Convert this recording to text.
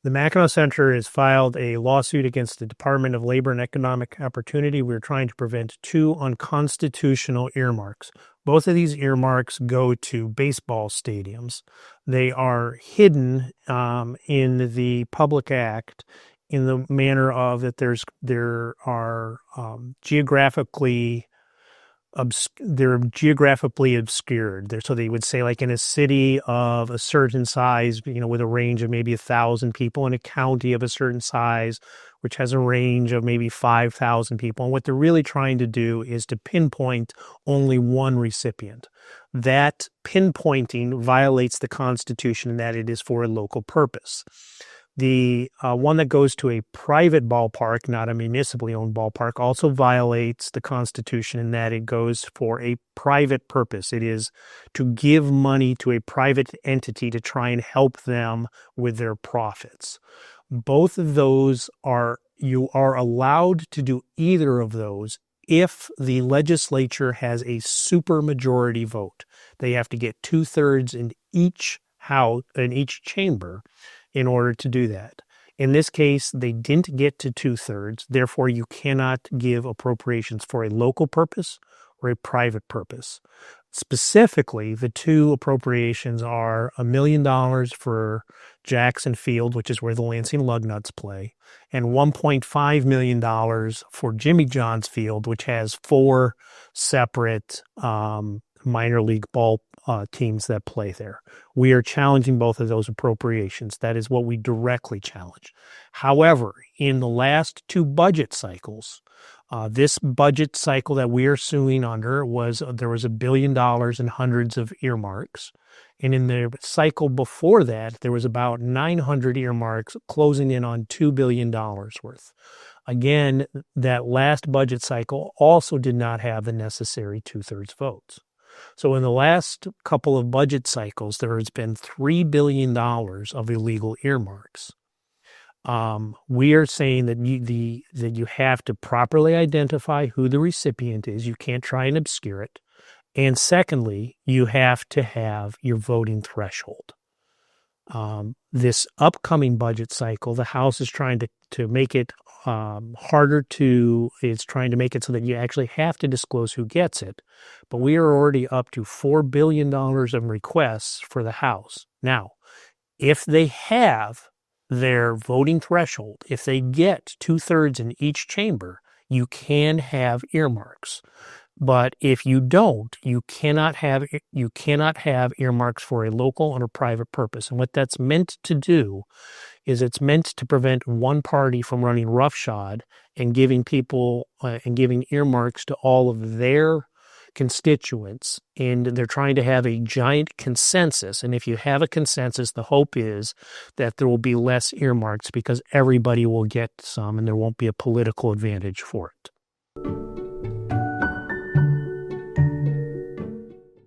The Mackinac Center has filed a lawsuit against the Department of Labor and Economic Opportunity. We're trying to prevent two unconstitutional earmarks. Both of these earmarks go to baseball stadiums. They are hidden in the Public Act in the manner of that there are they're geographically obscured. So they would say, like in a city of a certain size, with a range of maybe 1,000 people, in a county of a certain size, which has a range of maybe 5,000 people. And what they're really trying to do is to pinpoint only one recipient. That pinpointing violates the Constitution in that it is for a local purpose. The one that goes to a private ballpark, not a municipally owned ballpark, also violates the Constitution in that it goes for a private purpose. It is to give money to a private entity to try and help them with their profits. Both of those you are allowed to do either of those if the legislature has a supermajority vote. They have to get 2/3 in each house, in each chamber, in order to do that. In this case, they didn't get to 2/3. Therefore, you cannot give appropriations for a local purpose or a private purpose. Specifically, the two appropriations are $1 million for Jackson Field, which is where the Lansing Lugnuts play, and $1.5 million for Jimmy John's Field, which has 4 separate minor league ball teams that play there. We are challenging both of those appropriations. That is what we directly challenge. However, in the last 2 budget cycles, this budget cycle that we are suing under there was $1 billion and hundreds of earmarks. And in the cycle before that, there was about 900 earmarks closing in on $2 billion worth. Again, that last budget cycle also did not have the necessary 2/3 votes. So in the last couple of budget cycles, there has been $3 billion of illegal earmarks. We are saying that you have to properly identify who the recipient is. You can't try and obscure it. And secondly, you have to have your voting threshold. This upcoming budget cycle, the House is trying to make it it's trying to make it so that you actually have to disclose who gets it. But we are already up to $4 billion in requests for the House. Now, if they have their voting threshold, if they get 2/3 in each chamber, you can have earmarks. But if you don't, you cannot have earmarks for a local and a private purpose. And what that's meant to do is it's meant to prevent one party from running roughshod and giving earmarks to all of their constituents. And they're trying to have a giant consensus. And if you have a consensus, the hope is that there will be less earmarks because everybody will get some and there won't be a political advantage for it.